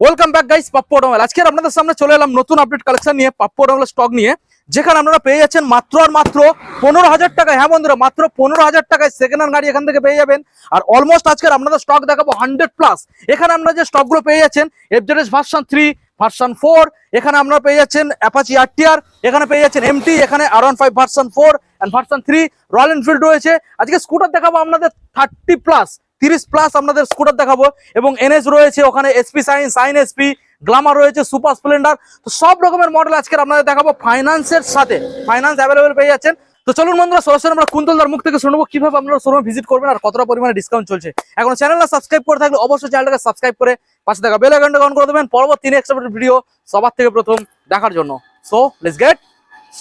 Welcome back guys, Pappu automobile. আজকে আপনাদের সামনে চলে এলাম নতুন আপডেট কালেকশন নিয়ে, পাপ্পু অটোমোবাইল স্টক নিয়ে, যেখানে আপনারা পেয়ে যাচ্ছেন মাত্র আর মাত্র 15,000 টাকায়। হ্যাঁ বন্ধুরা, মাত্র 15,000 টাকায় সেকেন্ড হ্যান্ড গাড়ি এখান থেকে পেয়ে যাবেন। আর অলমোস্ট আজকের আপনাদের স্টক দেখাবো 100+। এখানে আপনারা যে স্টকগুলো পেয়ে যাচ্ছেন এফজেডএস ভার্সন 3, ভার্সন 4, এখানে আপনারা পেয়ে যাচ্ছেন অ্যাপাচি আরটিআর, এখানে পেয়ে যাচ্ছেন এমটি, এখানে R15 version 4 and version 3, Royal Enfield রয়েছে। আজকে স্কুটার দেখাবো আপনাদের 30+ আপনাদের স্কুটার দেখাবো, এবং এনএস রয়েছে, ওখানে এসপি সাইন এসপি, গ্ল্যামার রয়েছে, সুপার স্প্লেন্ডার। তো সব রকমের মডেল আজকে আপনাদের দেখাবো ফাইন্যান্সের সাথে। ফাইন্যান্স অ্যাভেলেবেল পেয়ে যাচ্ছেন। তো চলুন বন্ধুরা, সরাসরি আমরা কুন্তলদার মুখ থেকে শুনবো কিভাবে আপনারা শোরুমে ভিজিট করবেন আর কতটা পরিমাণে ডিসকাউন্ট চলছে। এখন চ্যানেলটা সাবস্ক্রাইব করে থাকলে অবশ্যই চ্যানেলটাকে সাবস্ক্রাইব করে পাশে থাকা বেল আইকনটা অন করে দেবেন পরবর্তী নেক্সট আপডেট ভিডিও সবার থেকে প্রথম দেখার জন্য। So let's get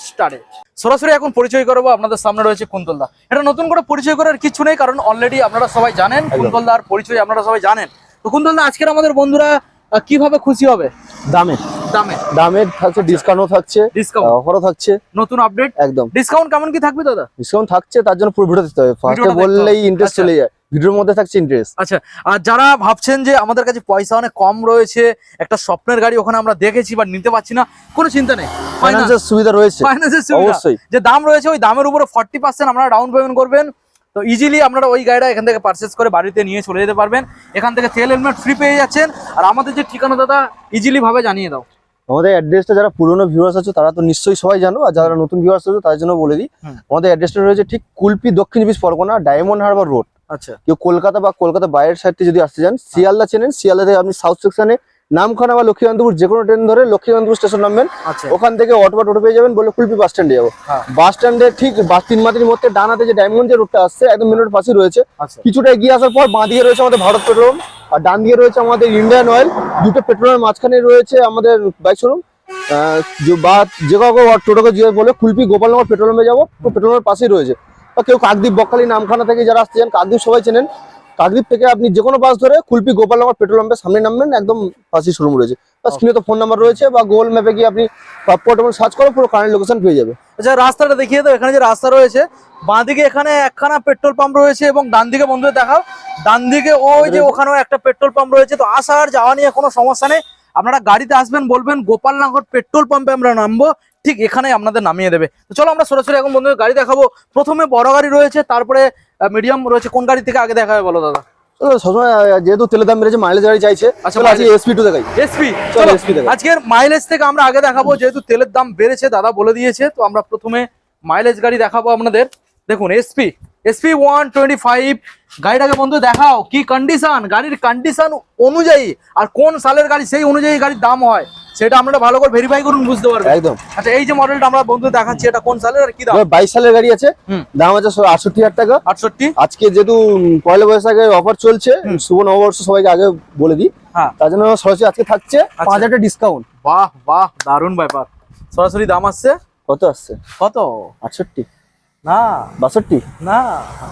started. সরাসরি এখন পরিচয় করবো। আপনাদের সামনে রয়েছে কুন্তলদা। এটা নতুন করে পরিচয় করার কিছু নেই, কারণ অলরেডি আপনারা সবাই জানেন কুন্তলদার পরিচয়, আপনারা সবাই জানেন। তো কুন্তলদা, আজকের আমাদের বন্ধুরা কিভাবে খুশি হবে? দামে থাকছে, ডিসকাউন্টও থাকছে, অফারও থাকছে, নতুন আপডেট একদম। ডিসকাউন্ট কেমন কি থাকবে দাদা? ডিসকাউন্ট থাকছে, তার জন্য পুরো ভিডিও দেখতে হবে। ফার্স্টে বললেই ইন্টারেস্ট চলে যায়, ভিডিওর মধ্যে থাকছে ইন্টারেস্ট। আচ্ছা, আর যারা ভাবছেন যে আমাদের কাছে পয়সা অনেক কম রয়েছে, একটা স্বপ্নের গাড়ি ওখানে আমরা দেখেছি বাট নিতে পারছি না, কোনো চিন্তা নেই, ফাইন্যান্সের সুবিধা রয়েছে। অবশ্যই যে দাম রয়েছে ওই দামের উপরে 40% আপনারা ডাউন পেমেন্ট করবেন, তো ইজিলি আপনারা ওই গাড়িটা এখান থেকে পারচেস করে বাড়িতে নিয়ে চলে যেতে পারবেন। এখান থেকে তেল হেলমেট ফ্রি পেয়ে যাচ্ছেন। আর আমাদের যে ঠিকানা দাদা ইজিলি ভাবে জানিয়ে দাও। আমাদের অ্যাড্রেসটা যারা পুরনো ভিউয়ার্স আছে তারা তো নিশ্চয়ই সবাই জানো, আর যারা নতুন ভিউয়ার্স আছে তার জন্য বলে দিই। আমাদের অ্যাড্রেসটা রয়েছে ঠিক কুলপি, দক্ষিণ 24 পরগনা, ডায়মন্ড হারবার রোড। আচ্ছা, কেউ কলকাতা বা কলকাতা বাইরের সাইডে যদি আসতে চান, শিয়ালদা চেনেন, শিয়ালদা থেকে আপনি সাউথ সেকশনে নামখানা বা লক্ষ্মীকান্তপুর যে কোনো ট্রেন ধরে লক্ষ্মীকান্তপুর স্টেশন নামবেন। ওখান থেকে অটো পেয়ে যাবেন, বলে কুলপি বাস স্ট্যান্ডে যাবো। বাস স্ট্যান্ডে ঠিক 3 মাটির মধ্যে ডান হাতে যে ডায়মন্ড যে রোডটা আসছে একদম মেন রোড পাশে রয়েছে। কিছুটা এগিয়ে আসার পর বাঁ দিকে রয়েছে আমাদের ভারত পেট্রোল, আর ডান দিকে রয়েছে আমাদের ইন্ডিয়ান অয়েল। দুটো পেট্রোলের মাঝখানে রয়েছে আমাদের বাইক শোরুম। বা যে কাউকে টোটোকে জিজ্ঞেস বলে কুলপি গোপালনগর পেট্রোল পাম্পে যাবো, পেট্রোল পাম্পের পাশেই রয়েছে। বা কেউ কাকদ্বীপ, বকখালি, নামখানা থেকে যারা আসতে চান, কাকদ্বীপ সবাই চেনেন, কাকদ্বীপ থেকে আপনি যে কোনো বাস ধরে কুলপি গোপালনগর পেট্রোল পাম্পের সামনে নামবেন, একদম পাশেই শোরুম রয়েছে। স্ক্রিনে তো ফোন নাম্বার রয়েছে, বা গুগল ম্যাপে গিয়ে আপনি পাপ্পু অটোমোবাইল সার্চ করো, পুরো কারেন্ট লোকেশন পেয়ে যাবে। আচ্ছা, রাস্তাটা দেখিয়ে দাও। এখানে যে রাস্তা রয়েছে, বাঁ দিকে এখানে একখানা পেট্রোল পাম্প রয়েছে, এবং ডান দিকে বন্ধুদের দেখাও, ডান দিকে ওই যে ওখানেও একটা পেট্রোল পাম্প রয়েছে। তো আসা আর যাওয়া নিয়ে কোনো সমস্যা নেই। আপনারা গাড়িতে আসবেন, বলবেন গোপালনগর পেট্রোল পাম্পে আমরা নামবো, ঠিক এখানে আপনাদের নামিয়ে দেবে। তো চলো আমরা সরাসরি এখন বন্ধুদের গাড়ি দেখাবো। প্রথমে বড় গাড়ি রয়েছে, তারপরে মিডিয়াম রয়েছে। কোন গাড়ি থেকে আগে দেখা হবে বলো দাদা? সবসময় যেহেতু তেলের দাম বেড়েছে, মাইলেজ গাড়ি চাইছে। আচ্ছা, এসপি2 দেখাই। এসপি দেখাই। আজকের মাইলেজ থেকে আমরা আগে দেখাবো, যেহেতু তেলের দাম বেড়েছে দাদা বলে দিয়েছে। তো আমরা প্রথমে মাইলেজ গাড়ি দেখাবো আপনাদের। দেখুন এসপি 125 গাড়িটাকে বন্ধু দেখাও, কি কন্ডিশন, গাড়ির কন্ডিশন অনুযায়ী আর কোন সালের গাড়ি সেই অনুযায়ী গাড়ির দাম হয়, সেটা আপনারা ভালো করে ভেরিফাই করুন, বুঝতে পারবেন একদম। আচ্ছা, এই যে মডেলটা আমরা বন্ধু দেখাচ্ছি, এটা কোন সালের আর কি দাম? 22 সালের গাড়ি আছে, দাম আছে 68,000 টাকা। 68। আজকে যেহেতু পয়লা বৈশাখে অফার চলছে, শুভ নববর্ষ সবাইকে আগে বলে দিই, তার জন্য সরাসরি আজকে থাকছে 5,000 ডিসকাউন্ট। বাহ বাহ, দারুণ ব্যাপার। সরাসরি দাম আসছে কত? আসছে কত? 68 না 62 না,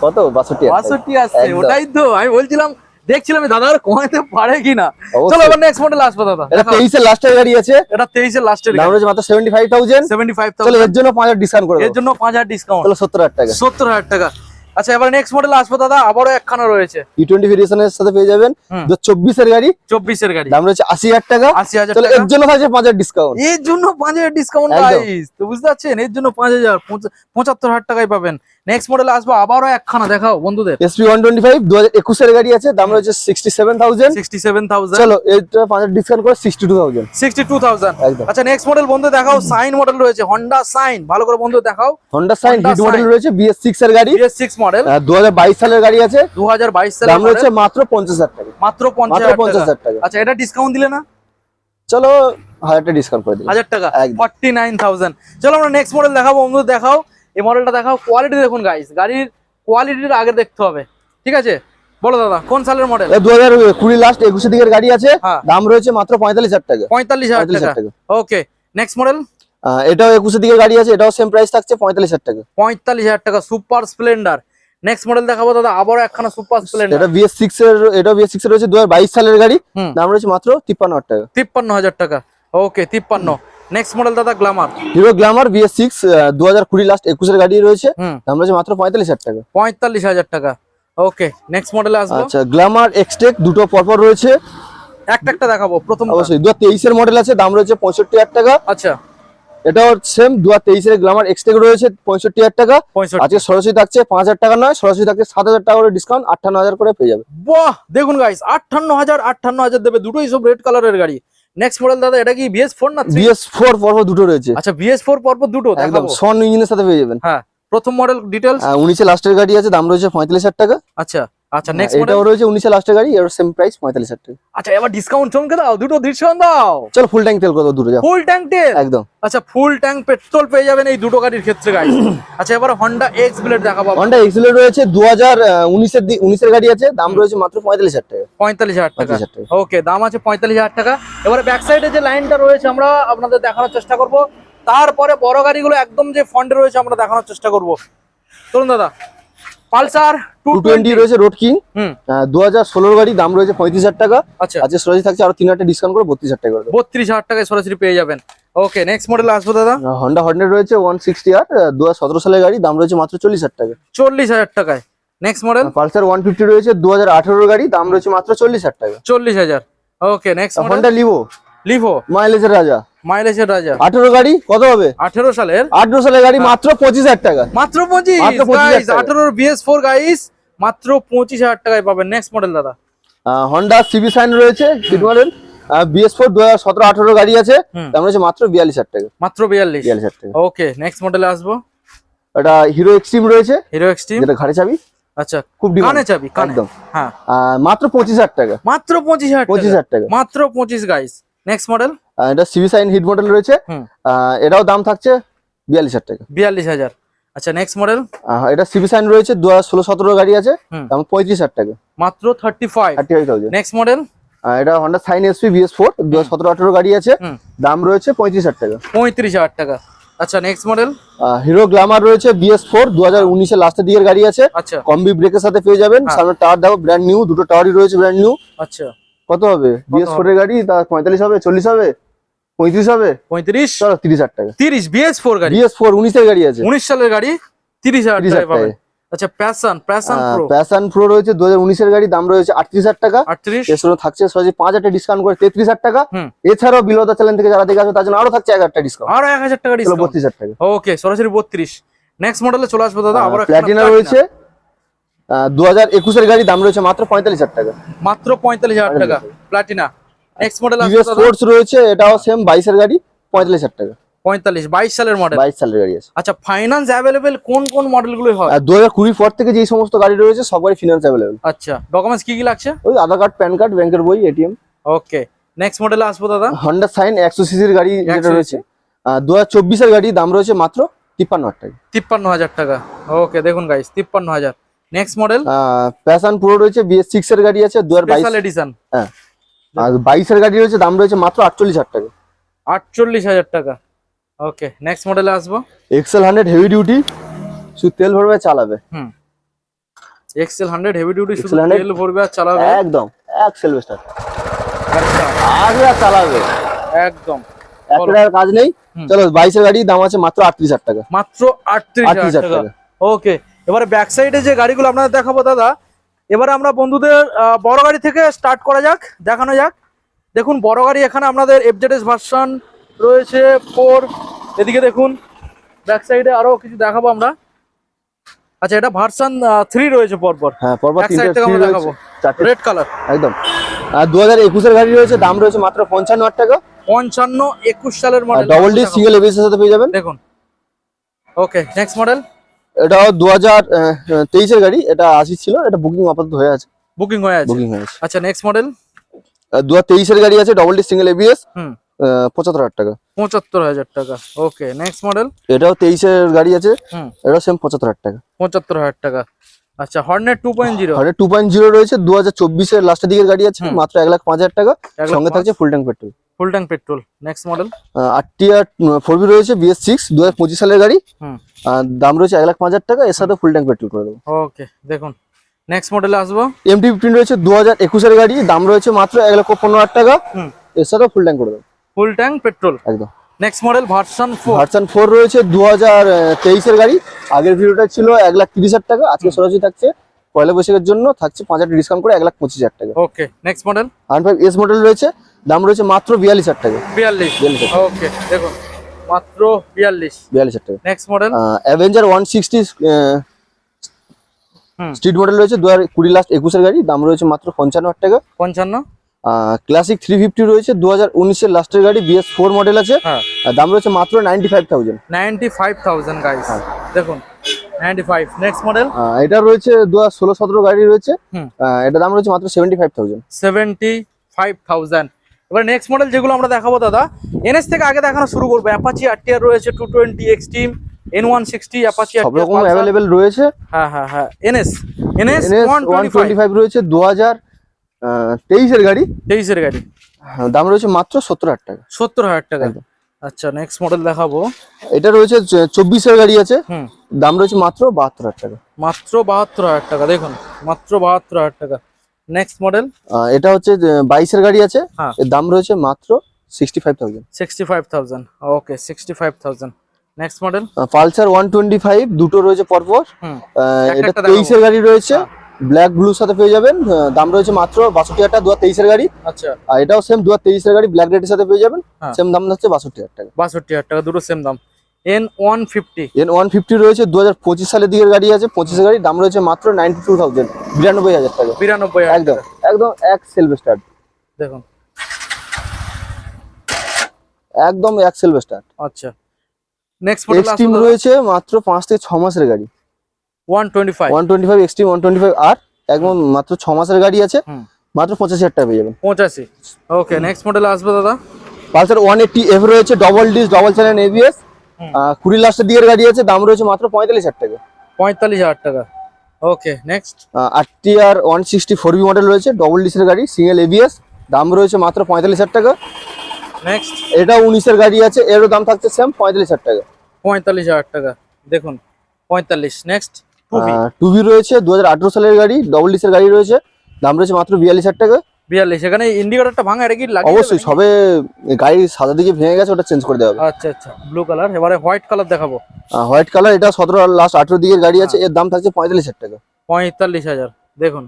কত? 62 আসছে। ওটাই তো আমি বলছিলাম, দেখছিলাম দাদা কমাতে পারে কিনা। চলো এবার নেক্সট মডেল আসবে দাদা। এটা 23 এর লাস্টের গাড়ি আছে, এটা 23 এর লাস্টের দাম রয়েছে মাত্র 75,000। চলো এর জন্য 5,000 ডিসকাউন্ট করে দাও। এর জন্য 5,000 ডিসকাউন্ট, চলো 70,000 টাকা। 70,000 টাকা। আচ্ছা, এবার নেক্সট মডেল আসবে দাদা, আবারও একখানা রয়েছে E20 ভেরিয়েশনের সাথে পেয়ে যাবেন। 24 এর গাড়ি, 24 এর গাড়ি, দাম রয়েছে 80,000 টাকা। 80,000 চলো এর জন্য থাকছে 5,000 ডিসকাউন্ট। এর জন্য 5,000 ডিসকাউন্ট গাইস, তো বুঝতে পারছেন, এর জন্য 5,000 75,000 টাকায় পাবেন। নেক্সট মডেল আসবে, আবারও একখানা দেখাও বন্ধুদের। SP 125 2021 এর গাড়ি আছে, দাম রয়েছে 67,000। 67,000। চলো এটা 5,000 ডিসকাউন্ট করে 62,000। 62,000 আচ্ছা, নেক্সট মডেল বন্ধু দেখাও। সাইন মডেল রয়েছে, Honda সাইন, ভালো করে বন্ধু দেখাও। Honda সাইন হিট মডেল রয়েছে, BS6 এর গাড়ি, BS6 মডেল, 2022 সালের গাড়ি আছে। 2022 সালের দাম রয়েছে মাত্র 50,000 টাকা। মাত্র 50,000 টাকা। আচ্ছা, এটা ডিসকাউন্ট দিলে না? চলো 1000 টাকা ডিসকাউন্ট করে দিই। 1000 টাকা, 49,000। চলো আমরা নেক্সট মডেল দেখাবো বন্ধু, দেখাও এই মডেলটা দেখাও। কোয়ালিটি দেখুন গাইস, গাড়ির কোয়ালিটির আগে দেখতে হবে, ঠিক আছে? বলো দাদা কোন সালের মডেল? 2020 লাস্ট 21 দিকের গাড়ি আছে, দাম রয়েছে মাত্র 45,000 টাকা। 45,000 টাকা। ওকে, নেক্সট মডেল। এটাও 21 দিকের গাড়ি আছে, এটাও সেম প্রাইস থাকছে 45,000 টাকা। 45,000 টাকা, সুপার স্প্লেন্ডার। নেক্সট মডেল দেখাবো দাদা, আবারও একখানা সুপার স্প্লেন্ডার। এটা BS6 এর, এটা BS6 এর রয়েছে 2022 সালের গাড়ি, দাম রয়েছে মাত্র 53,000 টাকা। 53,000 টাকা। ওকে, 53। নেক্সট মডেল দাদা Glamour, hero Glamour BS6 2020 last 21 এর গাড়ি রয়েছে, দাম রয়েছে মাত্র 45,000 টাকা। 45,000 টাকা। ওকে, নেক্সট মডেলে আসবো। আচ্ছা, গ্ল্যামার এক্সটেক দুটো পরপর রয়েছে, একটা একটা দেখাবো। প্রথম অবশ্যই 2023 এর মডেল আছে, দাম রয়েছে 65,000 টাকা। আচ্ছা, এটাও সেম 2023 এর গ্ল্যামার এক্সটেক রয়েছে 65,000 টাকা। 65। আজকে সরাসরি থাকছে 5,000 টাকা নয়, সরাসরি থাকছে 7,000 টাকা করে ডিসকাউন্ট, 58,000 করে পেয়ে যাবে। বাহ, দেখুন গাইস 58,000 দেবে, দুটোই সব রেড কালারের গাড়ি। নেক্সট মডেল দাদা, এটা কি BS4 না 3? BS4 পর্ব দুটো রয়েছে। আচ্ছা, BS4 পরপর দুটো একদম দেখাবো। সন ইঞ্জিনের সাথে পেয়ে যাবেন। হ্যাঁ, প্রথম মডেল ডিটেইলস। 19 এর লাস্টের গাড়ি আছে, দাম রয়েছে 45,000 টাকা। আচ্ছা আচ্ছা, নেক্সট মডেল। এটাও রয়েছে 19 এর লাস্টের গাড়ি, এর সেম প্রাইস 45,000 টাকা। আচ্ছা, এবার ডিসকাউন্ট চমকে দাও, দুটো ডিসকাউন্ট দাও। চলো ফুল ট্যাঙ্ক তেল কত দূরে যাও। ফুল ট্যাঙ্ক তেল একদম। আচ্ছা, ফুল ট্যাঙ্ক পেট্রোল পেয়ে যাবেন এই দুটো গাড়ির ক্ষেত্রে গাইস। আচ্ছা, এবার Honda X Blade দেখাবো। Honda X Blade রয়েছে 2019 এর গাড়ি আছে, দাম রয়েছে মাত্র 45,000 টাকা। 45,000 টাকা। 45,000 টাকা। ওকে, দাম আছে 45,000 টাকা। এবারে ব্যাক সাইডে যে লাইনটা রয়েছে আমরা আপনাদের দেখানোর চেষ্টা করব, তারপরে বড় গাড়িগুলো একদম যে ফ্রন্টে রয়েছে আমরা দেখানোর চেষ্টা করব। চলুন দাদা, পালসার 220 রয়েছে রোড কিং, 2016 গাড়ি, দাম রয়েছে 35,000 টাকা। আচ্ছা, আজকে সরাসরি থাকছে আরো 3,000 টাকা ডিসকাউন্ট করে 32,000 টাকা করে দেবো। 32,000 টাকায় সরাসরি পেয়ে যাবেন। ওকে, নেক্সট মডেল আসবো দাদা। Honda Hornet রয়েছে 160 আর 2017 সালের গাড়ি, দাম রয়েছে মাত্র 40,000 টাকা। 40,000 টাকায়। নেক্সট মডেল পালসার 150 রয়েছে 2018 গাড়ি, দাম রয়েছে মাত্র 40,000 টাকা। 40,000। ওকে, নেক্সট মডেল Honda লিভো, মাইলেজের রাজা, মাইলেজের রাজা। 18 গাড়ি কত হবে? 18 সালের 18 সালের গাড়ি মাত্র 25,000 টাকা। মাত্র 25 মাত্র 25,000 গাইস, টাকা। 18 BS4 গাইস, মাত্র 25,000 টাকায় পাবেন। নেক্সট মডেল দাদা। Honda CB Shine রয়েছে হিট মডেল, BS4 2017-18 গাড়ি আছে, দাম রয়েছে মাত্র 42,000 টাকা। মাত্র 42,000 টাকা। ওকে, নেক্সট মডেলে আসবো। এটা হিরো এক্সট্রিম রয়েছে, হিরো এক্সট্রিম, যেটা ঘাড়ে চাবি। আচ্ছা, খুব কানে চাবি, কানে। একদম। হ্যাঁ, মাত্র 25,000 টাকা। মাত্র 25,000 টাকা। 25,000 টাকা। মাত্র 25 গাইস। Next model. এটা CB Shine হিট মডেল রয়েছে, এটাও দাম থাকছে 42,000 টাকা। 42,000। আচ্ছা, নেক্সট মডেল। এটা CB Shine রয়েছে 2016-17 গাড়ি আছে, দাম 35,000 টাকা। মাত্র 35,000। Next model. এটা Honda Shine SP BS4 2017-18 গাড়ি আছে, দাম রয়েছে 35,000 টাকা। 35,000 টাকা। আচ্ছা, নেক্সট মডেল। হিরো গ্ল্যামার রয়েছে BS4 2019 এর লাস্টের দিকের গাড়ি আছে, আচ্ছা, কম্বি ব্রেকের সাথে পেয়ে যাবেন। সামনে টাওয়ার দেখো ব্র্যান্ড নিউ, দুটো টাওয়ারই রয়েছে ব্র্যান্ড নিউ। আচ্ছা, কত হবে? BS4 এর গাড়ি, তা 45 হবে, 40 হবে, 35 হবে, 35। চলো 30,000 টাকা। 30 BS4 গাড়ি, BS4 19 এর গাড়ি আছে, 19 সালের গাড়ি, 30,000 টাকায় টাকায়। পাবেন। আচ্ছা, প্যাশন প্রো, প্যাশন প্রো রয়েছে 2019 এর গাড়ি, দাম রয়েছে 38,000 টাকা। 38। এর সঙ্গে থাকছে সহজে 5,000 টাকা ডিসকাউন্ট করে 33,000 টাকা। এছাড়াও বিলো দা চ্যানেল থেকে যারা দেখে আসবে তার জন্য আরো থাকছে 1,000 টাকা ডিসকাউন্ট, আরো 1,000 টাকা ডিসকাউন্ট, 32,000 টাকা। ওকে, সরাসরি 32। নেক্সট মডেলে চলে আসবো দাদা। আবার প্ল্যাটিনা রয়েছে 2021 এর গাড়ি, দাম রয়েছে মাত্র 45,000 টাকা। মাত্র 45,000 টাকা প্লাটিনা। নেক্সট মডেল আসবো টিভিএস দাদা। স্পোর্টস রয়েছে, এটাও সেম 22 এর গাড়ি, 45,000 টাকা। 22 সালের মডেল। 22 সালের গাড়ি আছে। আচ্ছা, ফাইন্যান্স অ্যাভেলেবেল কোন কোন মডেলগুলো হয়? 2020 পর থেকে যেই সমস্ত গাড়ি রয়েছে সব গাড়ি ফিনান্স অ্যাভেলেবল। আচ্ছা, ডকুমেন্টস কি কি লাগছে? ওই আধার কার্ড, প্যান কার্ড, ব্যাংকের বই, এটিএম। ওকে, নেক্সট মডেলে আসবো দাদা। Honda Shine 100 সিসির গাড়ি যেটা 100 রয়েছে, 2024 এর গাড়ি, দাম রয়েছে মাত্র 53,000 টাকা। 53,000 টাকা। ওকে, দেখুন guys, 53,000। Next model. Passion pro রয়েছে, BS6 এর গাড়ি আছে 2022 স্পেশাল এডিশন। হ্যাঁ, আর 22 এর গাড়ি রয়েছে, দাম রয়েছে মাত্র 48,000 টাকা। 48,000 টাকা। ওকে, নেক্সট মডেলে আসবো। XL 100 হেভি ডিউটি, শুধু তেল ভরবে চালাবে। XL 100 হেভি ডিউটি, শুধু XL 100 তেল ভরবে আর চালাবে। একদম সেলভেস্টার, আচ্ছা, আর চালাবে একদম একটা কাজ নেই। চলো 22 এর গাড়ি, দাম আছে মাত্র 38,000 টাকা। মাত্র 38,000 টাকা। ওকে, এবারে ব্যাক সাইডে যে গাড়িগুলো আপনাদের দেখাবো দাদা, এবারে আমরা বন্ধুদের বড় গাড়ি থেকে স্টার্ট করা যাক, দেখানো যাক। দেখুন, বড় গাড়ি এখানে আপনাদের FZS ভার্সন রয়েছে 4। এদিকে দেখুন, ব্যাক সাইডে আরো কিছু দেখাবো আমরা। আচ্ছা, এটা ভার্সন 3 রয়েছে পরপর। হ্যাঁ, পরপর ব্যাক সাইড থেকে আমরা দেখাবো, রেড কালার একদম। 2021 এর গাড়ি রয়েছে, দাম রয়েছে মাত্র 55,000 টাকা। 55-21 সালের model, double D single ABS এর সাথে পেয়ে যাবেন। দেখুন। ওকে, নেক্সট মডেল। এটাও 2023 এর গাড়ি, এটা 80 ছিল, এটা বুকিং আপাতত হয়ে আছে, বুকিং হয়ে আছে। আচ্ছা, নেক্সট মডেল। 2023 এর গাড়ি আছে, ডবল ডি সিঙ্গেল এবিএস, 75,000 টাকা। 75,000 টাকা। ওকে, নেক্সট মডেল। এটাও 23 এর গাড়ি আছে, এটাও সেম 75,000 টাকা। 75,000 টাকা। আচ্ছা, হর্নেট 2.0। হর্নেট 2.0 রয়েছে, 2024 এর লাস্টের দিকের গাড়ি আছে, মাত্র 1,05,000 টাকা। সঙ্গে থাকছে full tank petrol. Full tank petrol. Next model. RTR 4B রয়েছে, BS6 2025 সালের গাড়ি, দাম রয়েছে 1,05,000 টাকা। এর সাথে ফুল ট্যাঙ্ক পেট্রোল করে দেবো। ওকে, দেখুন, নেক্সট মডেলে আসবো। MT-15 রয়েছে 2021 এর গাড়ি, দাম রয়েছে মাত্র 1,15,000 টাকা। এর সাথে ফুল ট্যাঙ্ক করে দেবো। ফুল ট্যাঙ্ক পেট্রোল একদম। Next model version 4। ভার্সন 4 রয়েছে 2023 এর গাড়ি, আগের ভিডিওটা ছিল 1,30,000 টাকা, আজকে সরাসরি থাকছে পয়লা বৈশাখের জন্য থাকছে 5,000 ডিসকাউন্ট করে 1,25,000 টাকা। ওকে next model R5 S model রয়েছে, দাম রয়েছে মাত্র 42,000 টাকা। 42 ওকে দেখুন মাত্র 42,000 টাকা। Next model Avenger 160 street model রয়েছে 2020 লাস্ট 21 এর গাড়ি, দাম রয়েছে মাত্র 55,000 টাকা। 55 ক্লাসিক 350 রয়েছে 2019 এর লাস্টের গাড়ি, BS4 মডেল আছে, হ্যাঁ দাম রয়েছে মাত্র 95,000। 95,000 গাইস দেখুন 95। নেক্সট মডেল এটা রয়েছে 2016-17 গাড়ি রয়েছে, এটা দাম রয়েছে মাত্র 75,000। 75,000। এবার নেক্সট মডেল যেগুলো আমরা দেখাবো দাদা, এনএস থেকে আগে দেখানো শুরু করবো। অ্যাপাচি আরটিআর রয়েছে, 220 এক্সট্রিম, N160 অ্যাপাচি সব রকম अवेलेबल রয়েছে। হ্যাঁ এনএস 125 রয়েছে 2023 এর গাড়ি, 23 এর গাড়ি, দাম রয়েছে মাত্র 70,000 টাকা। 70,000 টাকা। আচ্ছা নেক্সট মডেল দেখাবো, এটা রয়েছে 24 এর গাড়ি আছে, দাম রয়েছে মাত্র 72,000 টাকা। মাত্র 72,000 টাকা দেখুন, মাত্র 72,000 টাকা। নেক্সট মডেল এটা হচ্ছে 22 এর গাড়ি আছে, হ্যাঁ এর দাম রয়েছে মাত্র 65,000। 65,000 ওকে 65,000। নেক্সট মডেল পালসার 125 দুটো রয়েছে পরপর, এটা একটা 23 এর গাড়ি রয়েছে, ব্ল্যাক ব্লুর সাথে পেয়ে যাবেন, দাম রয়েছে মাত্র 62,000 টাকা। 2023 এর গাড়ি, আচ্ছা আর এটাও সেম 2023 এর গাড়ি, ব্ল্যাক রেডের সাথে পেয়ে যাবেন, সেম দাম হচ্ছে 62,000 টাকা। 62,000 টাকা, দুটো সেম দাম। N150 N150 রয়েছে 2025 সালের দিকের গাড়ি আছে, 25 এর গাড়ি, দাম রয়েছে মাত্র 92,000, 92,000 টাকা। 92,000 একদম একদম এক সেলফ স্টার্ট, দেখুন একদম এক সেলফ স্টার্ট। আচ্ছা নেক্সট মডেল এক্সট্রিম রয়েছে মাত্র 5 থেকে 6 মাসের গাড়ি, 125 এক্সট্রিম 125 আর একদম মাত্র 6 মাসের গাড়ি আছে, মাত্র 85,000 টাকা পেয়ে যাবেন। 85 ওকে। নেক্সট মডেল আসবে দাদা, পালসার 180F রয়েছে, double disc double channel ABS, 20 লাস্টের দিকের গাড়ি আছে, দাম রয়েছে মাত্র 45,000 টাকা। 45,000 টাকা ওকে। নেক্সট RTR 160 4B মডেল রয়েছে, ডবল ডিসের গাড়ি, সিঙ্গেল ABS, দাম রয়েছে মাত্র 45,000 টাকা। নেক্সট এটা 19 এর গাড়ি আছে, এরও দাম থাকছে সেম 45,000 টাকা। 45,000 টাকা দেখুন 45। নেক্সট 2B রয়েছে 2018 সালের গাড়ি, ডবল ডিসের গাড়ি রয়েছে, দাম রয়েছে মাত্র 42,000 টাকা। 42। এখানে ইন্ডিকেটরটা ভাঙা, এটা কি লাগিয়ে অবশ্যই সবে গাড়ি সাদা দিকে ভেঙে গেছে, ওটা চেঞ্জ করে দেওয়া হবে। আচ্ছা আচ্ছা ব্লু কালার। এবারে হোয়াইট কালার দেখাবো, হোয়াইট কালার, এটা 17 লাস্ট 18 দিকের গাড়ি আছে, এর দাম থাকছে 45,000 টাকা। 45,000 দেখুন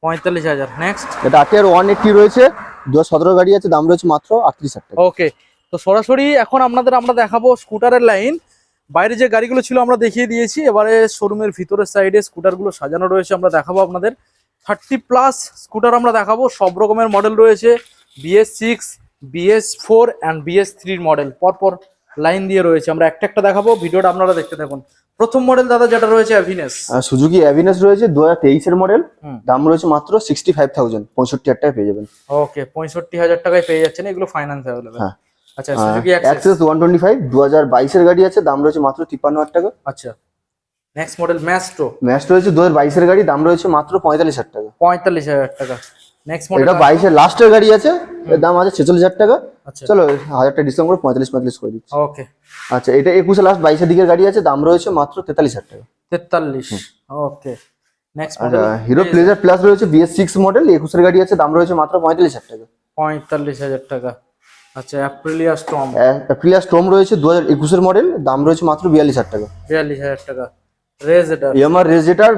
45,000। নেক্সট এটা RTR 180 রয়েছে 2017 গাড়ি আছে, দাম রয়েছে মাত্র 38,000 টাকা। ওকে তো সরাসরি এখন আমরা দেখাবো স্কুটারের লাইন। বাইরে যে গাড়িগুলো ছিল আমরা দেখিয়ে দিয়েছি, এবারে শোরুমের ভিতরের সাইডে স্কুটারগুলো সাজানো রয়েছে, আমরা দেখাবো আপনাদের। 30+ স্কুটার আমরা দেখাবো, সব রকমের মডেল রয়েছে, BS6, BS4 and BS3 model পরপর লাইন দিয়ে রয়েছে। আমরা একটা একটা দেখাবো, ভিডিওটা আপনারা দেখতে থাকুন। প্রথম মডেল দাদা যেটা রয়েছে অ্যাভিনেস, সুজুকি অ্যাভিনেস রয়েছে 2023 এর মডেল, দাম রয়েছে মাত্র 65,000, 65,000 টাকা পেয়ে যাবেন। ওকে 65,000 টাকায় পেয়ে যাচ্ছেন, এগুলো ফাইন্যান্স অ্যাভেলেবল। আচ্ছা সুজুকি অ্যাক্সেস 125 2022 এর গাড়ি আছে, দাম রয়েছে মাত্র 53,000 টাকা। আচ্ছা নেক্সট মডেল ম্যাস্ট্রো রয়েছে 2022 এর গাড়ি, দাম রয়েছে মাত্র 45,000 টাকা। 45,000 টাকা। নেক্সট মডেল এটা 22 এর লাস্টের গাড়ি আছে, এর দাম আছে 46,000 টাকা। আচ্ছা চলো 1000 টাকা ডিসকাউন্ট করে 45 করে দিচ্ছি। ওকে আচ্ছা এটা 21 লাস্ট 22 এর দিকের গাড়ি আছে, দাম রয়েছে মাত্র 43,000 টাকা। 43 okay. Next model Hero Pleasure plus রয়েছে BS6 মডেল, 21 এর গাড়ি আছে, দাম রয়েছে মাত্র 45,000 টাকা। 45,000 টাকা। আচ্ছা অ্যাপ্রিলিয়া স্টর্ম রয়েছে 2021 এর মডেল, দাম রয়েছে মাত্র 42,000 টাকা। 42,000 টাকা। রেজেটার ইয়ামার রেজেটার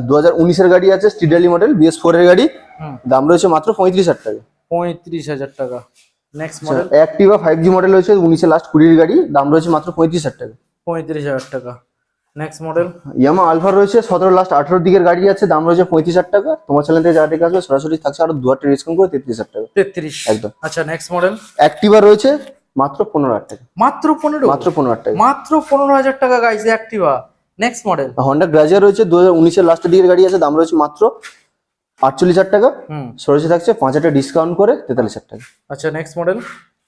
2019 এর গাড়ি আছে, স্টিডালি মডেল, BS4 এর গাড়ি, দাম রয়েছে মাত্র 35,000 টাকা। 35,000 টাকা। Next model Activa 5G model রয়েছে 19 এর লাস্ট 20 এর গাড়ি, দাম রয়েছে মাত্র 35,000 টাকা। 35,000 টাকা। নেক্সট মডেল ইয়ামা আলফা রয়েছে 17 লাস্ট 18 দিকের গাড়ি আছে, দাম রয়েছে 35,000 টাকা। তোমার চ্যানেল থেকে যারা দেখে আসবে সরাসরি থাকছে আরো 2 টাকা ডিসকাউন্ট করে 33,000 টাকা। 33 একদম। আচ্ছা নেক্সট মডেল অ্যাক্টিভা রয়েছে মাত্র 15,000 টাকা। মাত্র 15,000 টাকা। মাত্র 15,000 টাকা guys Activa. Next model Honda Grazia রয়েছে 2019 এর লাস্টের দিকের গাড়ি আছে, দাম রয়েছে মাত্র 48,000 টাকা। সরাসরি থাকছে 5,000 টাকা ডিসকাউন্ট করে 43,000 টাকা। আচ্ছা নেক্সট মডেল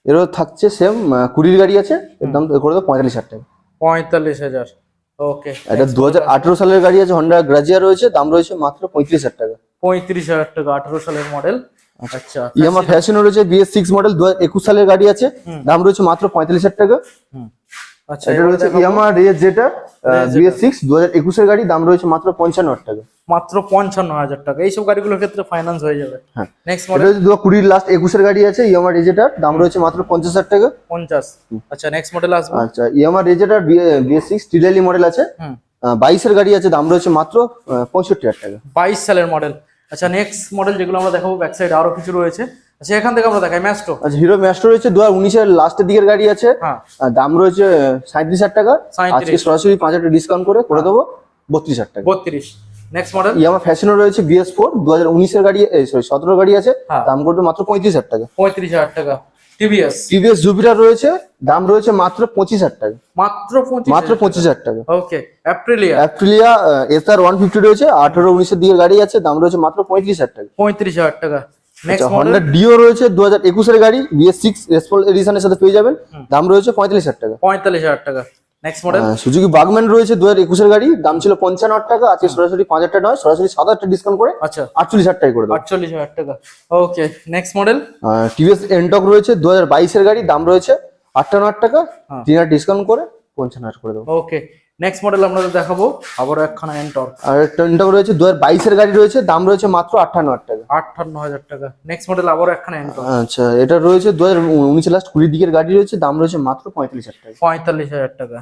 এরও থাকছে সেম 20 গাড়ি আছে, এর দাম করে দেবো 45,000 টাকা। 45,000 ওকে। এটা 2018 সালের গাড়ি আছে, হন্ডা গ্রাজিয়া রয়েছে, দাম রয়েছে মাত্র 35,000 টাকা। 35,000 টাকা 18 সালের মডেল। আচ্ছা ইয়ামা ফ্যাশন রয়েছে BS6 মডেল 2021 সালের গাড়ি আছে, দাম রয়েছে মাত্র 45,000 টাকা। আচ্ছা এটা রয়েছে ইয়ামা রেজ যেটা BS6 2021 এর গাড়ি, দাম রয়েছে মাত্র 55,000 টাকা। মাত্র 55,000 টাকা। এইসব গাড়িগুলোর ক্ষেত্রে ফাইন্যান্স হয়ে যাবে। হ্যাঁ নেক্সট এটা মডেল হচ্ছে 2020 লাস্ট 21 এর গাড়ি আছে, ইয়ামা রেজেটার, দাম রয়েছে মাত্র 50,000 টাকা। 50। আচ্ছা নেক্সট মডেল আসবে। আচ্ছা ইয়ামা রেজেটার BS6 স্টিডালি মডেল আছে, 22-এর গাড়ি আছে, দাম রয়েছে মাত্র 65,000 টাকা। 22 সালের মডেল। আচ্ছা নেক্সট মডেল যেগুলো আমরা দেখাবো ব্যাক সাইড আরো কিছু রয়েছে। আচ্ছা এখান থেকে আমরা দেখাই ম্যাস্টো। আচ্ছা হিরো ম্যাস্টো রয়েছে 2019-এর লাস্টের দিকের গাড়ি আছে। হ্যাঁ দাম রয়েছে 37,000 টাকা। 37,000 আজকে সরাসরি 5,000 ডিসকাউন্ট করে দেবো 32,000 টাকা। 32। নেক্সট মডেল ইয়ামা ফ্যাশনও রয়েছে BS4 2019-এর গাড়ি, সরি 17 গাড়ি আছে, হ্যাঁ। দাম করবে মাত্র 35,000 টাকা। 35,000 টাকা। টিভিএস জুপিটার রয়েছে, দাম রয়েছে মাত্র 25,000 টাকা। মাত্র 25। মাত্র 25,000 টাকা। ওকে অ্যাপ্রিলিয়া অ্যাপ্রিলিয়া SR 150 রয়েছে, 18-19-এর দিকের গাড়ি আছে, দাম রয়েছে মাত্র 35,000 টাকা। 35,000 টাকা। নেক্সট মডেল হন্ডা ডিও রয়েছে 2021-এর গাড়ি, BS6 রেসপল এডিশনের সাথে পেয়ে যাবেন, দাম রয়েছে 45,000 টাকা। 45,000 টাকা। নেক্সট মডেল সুজুকি বাগম্যান রয়েছে 2021-এর গাড়ি, দাম ছিল 55,000 টাকা, আজকে সরাসরি 5,000 টাকা নয়, সরাসরি 7,000 টাকা ডিসকাউন্ট করে আচ্ছা 48,000 টাকা করে দেবো। 48,000 টাকা। ওকে নেক্সট মডেল টিভিএস এনটক রয়েছে 2022-এর গাড়ি, দাম রয়েছে 58,000 টাকা, হ্যাঁ। 3,000 ডিসকাউন্ট করে 55,000 করে দেবো। ওকে নেক্সট মডেল আমরা দেখাবো আবারও একখানা এন্টর্ক। আর একটা এনটক রয়েছে 2022-এর গাড়ি রয়েছে, দাম রয়েছে মাত্র 58,000 টাকা। 58,000 টাকা। নেক্সট মডেল আবারও একখানা এন্টর্ক। আচ্ছা এটা রয়েছে 2019 লাস্ট 20 দিকের গাড়ি রয়েছে, দাম রয়েছে মাত্র 45,000 টাকা। 45,000 টাকা।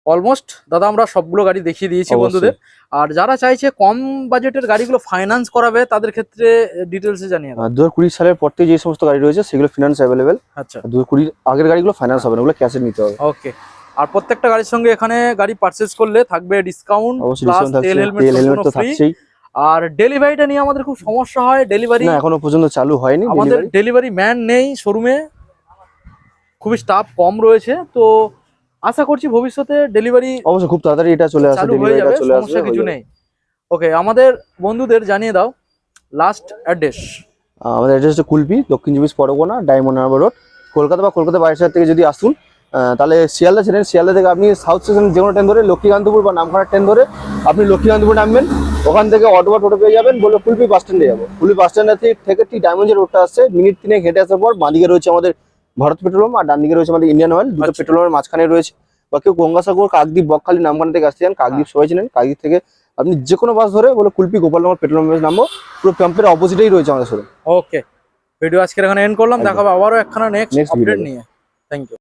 অলমোস্ট দাদা আমরা সবগুলো গাড়ি দেখিয়ে দিয়েছি অবশ্যই। বন্ধুদের। আর যারা চাইছে কম বাজেটের গাড়িগুলো ফাইন্যান্স করাবে তাদের ক্ষেত্রে ডিটেলসে জানিয়ে দাও। 2020 সালের পর থেকে যে সমস্ত গাড়ি রয়েছে সেগুলো ফিনান্স অ্যাভেলেবেল। আচ্ছা 2020 আগের গাড়িগুলো ফাইন্যান্স হবে না, ওগুলো ক্যাশে নিতে হবে। ওকে। আর প্রত্যেকটা গাড়ির সঙ্গে এখানে গাড়ি পারচেজ করলে থাকবে ডিসকাউন্ট অবশ্যই প্লাস ডিসকাউন্ট থাকছে, তেল তেল হেলমেট তো ফ্রি। থাকছেই। আর ডেলিভারিটা নিয়ে আমাদের খুব সমস্যা হয়। ডেলিভারি না এখনো পর্যন্ত চালু হয়নি আমাদের delivery। ডেলিভারি ম্যান নেই শোরুমে, খুবই স্টাফ কম রয়েছে। তো আশা করছি ভবিষ্যতে ডেলিভারি অবশ্যই খুব তাড়াতাড়ি এটা চলে আসবে, চালু হয়ে যাবে, ডেলিভারিটা চলে আসবে, সমস্যা কিছু হয়ে যাবে। নেই। ওকে আমাদের বন্ধুদের জানিয়ে দাও লাস্ট অ্যাড্রেস। আমাদের অ্যাড্রেস হচ্ছে কুলপি, দক্ষিণ চব্বিশ পরগনা, ডায়মন্ড হারবার রোড, কলকাতা বা কলকাতা বাইরের শহর থেকে যদি আসুন তাহলে শিয়ালদা ছেড়েন, শিয়ালদা থেকে আপনি সাউথ স্টেশন যে কোনো ট্রেন ধরে, লক্ষ্মীকান্তপুর বা নামখানা ট্রেন ধরে আপনি লক্ষ্মীকান্তপুর নামবেন, ওখান থেকে অটো বা টোটো পেয়ে যাবেন, বললো কুলপি বাস স্ট্যান্ডে যাবো। কুলপি বাস স্ট্যান্ড থেকে ঠিক ডায়মন্ড যে রোডটা আসছে, মিনিট 3 হেঁটে আসার পর বাঁদিকে রয়েছে আমাদের ভারত পেট্রোলিয়াম, আর ডান দিকে রয়েছে আমাদের ইন্ডিয়ান অয়েল। দুটো আচ্ছা। পেট্রোলিয়ামের মাঝখানে রয়েছে। বা কেউ গঙ্গাসাগর, কাকদ্বীপ, বকখালি, নামখানা থেকে আসতে চান, কাকদ্বীপ সবাই চিনেন, কাকদ্বীপ থেকে আপনি যে কোনো বাস ধরে বলে কুলপি গোপালনগর পেট্রোলিয়াম নামবো, পুরো পাম্পের অপোজিটেই রয়েছে আমাদের শোরুম। ওকে ভিডিও আজকে এখানে এন্ড করলাম, একদম। দেখাবো আবারও একখানা নেক্সট Next আপডেট video। নিয়ে। Thank you.